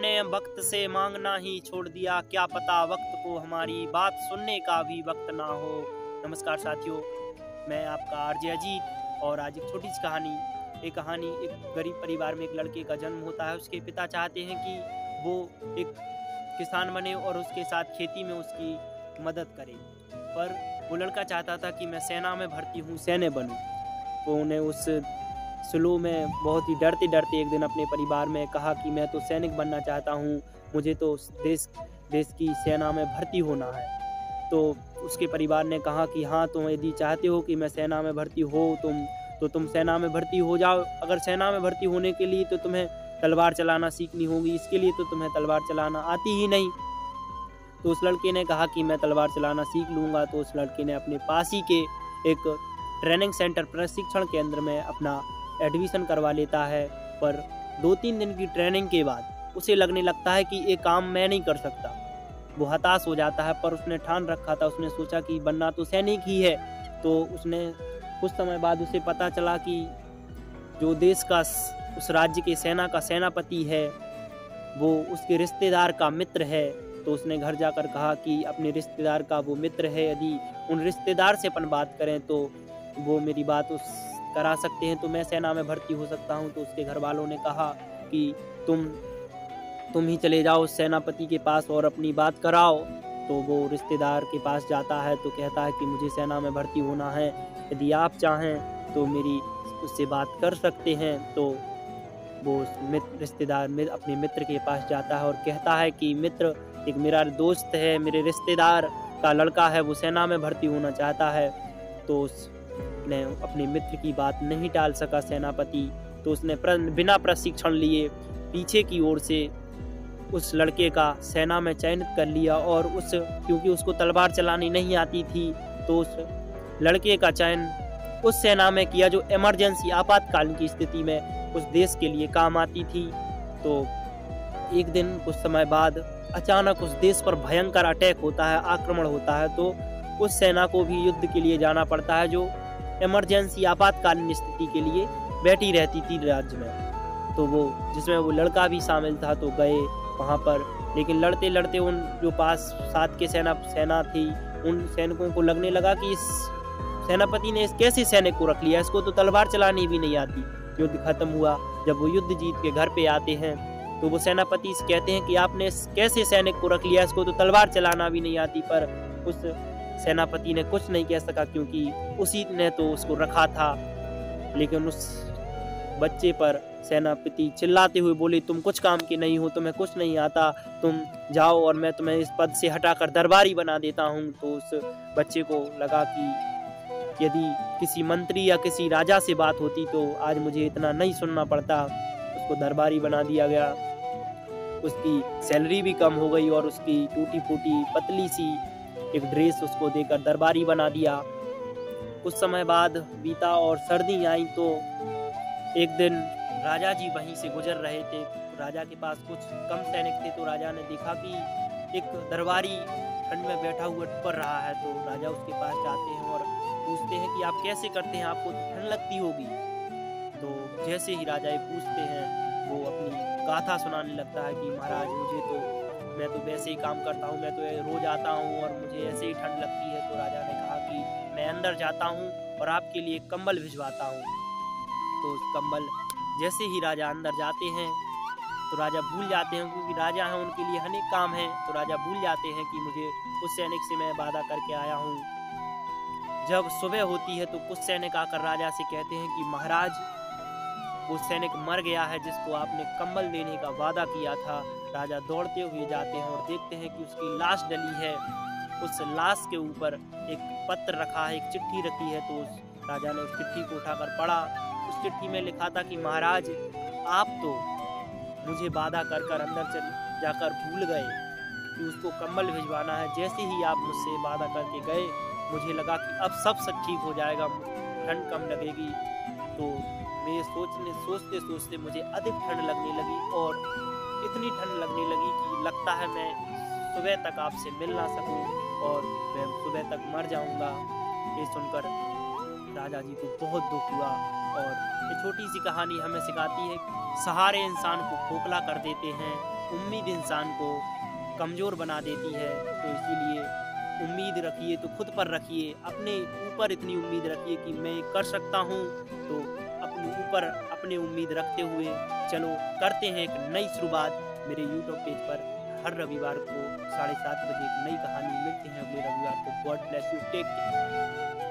हमने वक्त से मांगना ही छोड़ दिया, क्या पता वक्त को हमारी बात सुनने का भी वक्त ना हो। नमस्कार साथियों, मैं आपका आरजे अजीत और आज एक छोटी सी कहानी एक गरीब परिवार में एक लड़के का जन्म होता है। उसके पिता चाहते हैं कि वो एक किसान बने और उसके साथ खेती में उसकी मदद करे, पर वो लड़का चाहता था कि मैं सेना में भर्ती हूँ, सैन्य बनूँ। तो उन्हें उस स्लो में बहुत ही डरते डरते एक दिन अपने परिवार में कहा कि मैं तो सैनिक बनना चाहता हूँ, मुझे तो देश की सेना में भर्ती होना है। तो उसके परिवार ने कहा कि हाँ, तुम यदि चाहते हो कि मैं सेना में भर्ती हो तुम सेना में भर्ती हो जाओ। अगर सेना में भर्ती होने के लिए तो तुम्हें तलवार चलाना सीखनी होगी, इसके लिए तो तुम्हें तलवार चलाना आती ही नहीं। तो उस लड़के ने कहा कि मैं तलवार चलाना सीख लूँगा। तो उस लड़के ने अपने पास ही के एक ट्रेनिंग सेंटर प्रशिक्षण केंद्र में अपना एडमिशन करवा लेता है, पर 2-3 दिन की ट्रेनिंग के बाद उसे लगने लगता है कि ये काम मैं नहीं कर सकता। वो हताश हो जाता है, पर उसने ठान रखा था, उसने सोचा कि बनना तो सैनिक ही है। तो उसने कुछ समय बाद उसे पता चला कि जो देश का उस राज्य के सेना का सेनापति है वो उसके रिश्तेदार का मित्र है। तो उसने घर जाकर कहा कि अपने रिश्तेदार का वो मित्र है, यदि उन रिश्तेदार से अपन बात करें तो वो मेरी बात करा सकते हैं, तो मैं सेना में भर्ती हो सकता हूं। तो उसके घर वालों ने कहा कि तुम ही चले जाओ सेनापति के पास और अपनी बात कराओ। तो वो रिश्तेदार के पास जाता है तो कहता है कि मुझे सेना में भर्ती होना है, यदि आप चाहें तो मेरी उससे बात कर सकते हैं। तो वो रिश्तेदार अपने मित्र के पास जाता है और कहता है कि मित्र, एक मेरा दोस्त है, मेरे रिश्तेदार का लड़का है, वो सेना में भर्ती होना चाहता है। तो उसने अपने मित्र की बात नहीं टाल सका सेनापति। तो उसने बिना प्रशिक्षण लिए पीछे की ओर से उस लड़के का सेना में चयनित कर लिया और क्योंकि उसको तलवार चलानी नहीं आती थी, तो उस लड़के का चयन उस सेना में किया जो इमरजेंसी आपातकालीन की स्थिति में उस देश के लिए काम आती थी। तो एक दिन कुछ समय बाद अचानक उस देश पर भयंकर अटैक होता है, आक्रमण होता है। तो उस सेना को भी युद्ध के लिए जाना पड़ता है जो इमरजेंसी आपातकालीन स्थिति के लिए बैठी रहती थी राज्य में। तो वो जिसमें वो लड़का भी शामिल था, तो गए वहाँ पर, लेकिन लड़ते लड़ते उन जो पास साथ के सेना थी उन सैनिकों को लगने लगा कि इस सेनापति ने इस कैसे सैनिक को रख लिया, इसको तो तलवार चलानी भी नहीं आती। युद्ध खत्म हुआ, जब वो युद्ध जीत के घर पे आते हैं तो वो सेनापति से कहते हैं कि आपने कैसे सैनिक को रख लिया, इसको तो तलवार चलाना भी नहीं आती। पर उस सेनापति ने कुछ नहीं कह सका क्योंकि उसी ने तो उसको रखा था। लेकिन उस बच्चे पर सेनापति चिल्लाते हुए बोले, तुम कुछ काम के नहीं हो, तुम्हें कुछ नहीं आता, तुम जाओ और मैं तुम्हें इस पद से हटाकर दरबारी बना देता हूँ। तो उस बच्चे को लगा कि यदि किसी मंत्री या किसी राजा से बात होती तो आज मुझे इतना नहीं सुनना पड़ता। उसको दरबारी बना दिया गया, उसकी सैलरी भी कम हो गई और उसकी टूटी फूटी पतली सी एक ड्रेस उसको देकर दरबारी बना दिया। कुछ समय बाद बीता और सर्दी आई तो एक दिन राजा जी वहीं से गुजर रहे थे। राजा के पास कुछ कम सैनिक थे, तो राजा ने देखा कि एक दरबारी ठंड में बैठा हुआ कर रहा है। तो राजा उसके पास जाते हैं और पूछते हैं कि आप कैसे करते हैं, आपको तो ठंड लगती होगी। तो जैसे ही राजा ये पूछते हैं वो अपनी गाथा सुनाने लगता है कि महाराज मैं तो वैसे ही काम करता हूँ, मैं तो रोज आता हूँ और मुझे ऐसे ही ठंड लगती है। तो राजा ने कहा कि मैं अंदर जाता हूँ और आपके लिए कंबल भिजवाता हूँ। तो उस कंबल जैसे ही राजा अंदर जाते हैं तो राजा भूल जाते हैं, क्योंकि राजा हैं उनके लिए अनेक काम हैं। तो राजा भूल जाते हैं कि मुझे उस सैनिक से मैं वादा करके आया हूँ। जब सुबह होती है तो कुछ सैनिक आकर राजा से कहते हैं कि महाराज, वो सैनिक मर गया है जिसको आपने कंबल देने का वादा किया था। राजा दौड़ते हुए जाते हैं और देखते हैं कि उसकी लाश डली है। उस लाश के ऊपर एक पत्र रखा है, एक चिट्ठी रखी है। तो उस राजा ने उस चिट्ठी को उठाकर पढ़ा। उस चिट्ठी में लिखा था कि महाराज, आप तो मुझे वादा कर अंदर जाकर भूल गए कि उसको कंबल भिजवाना है। जैसे ही आप मुझसे वादा करके गए, मुझे लगा कि अब सब ठीक हो जाएगा, ठंड कम लगेगी। तो मेरे सोचते सोचते मुझे अधिक ठंड लगने लगी और इतनी ठंड लगने लगी कि लगता है मैं सुबह तक आपसे मिल ना सकूं और मैं सुबह तक मर जाऊंगा। ये सुनकर राजा जी को बहुत दुख हुआ। और ये छोटी सी कहानी हमें सिखाती है कि सहारे इंसान को खोखला कर देते हैं, उम्मीद इंसान को कमज़ोर बना देती है। तो इसीलिए उम्मीद रखिए तो खुद पर रखिए, अपने ऊपर इतनी उम्मीद रखिए कि मैं कर सकता हूँ। तो अपने ऊपर अपने उम्मीद रखते हुए चलो करते हैं एक नई शुरुआत मेरे यूट्यूब पेज पर। हर रविवार को 7:30 बजे एक नई कहानी। मिलते हैं अगले रविवार को। God bless you, take care.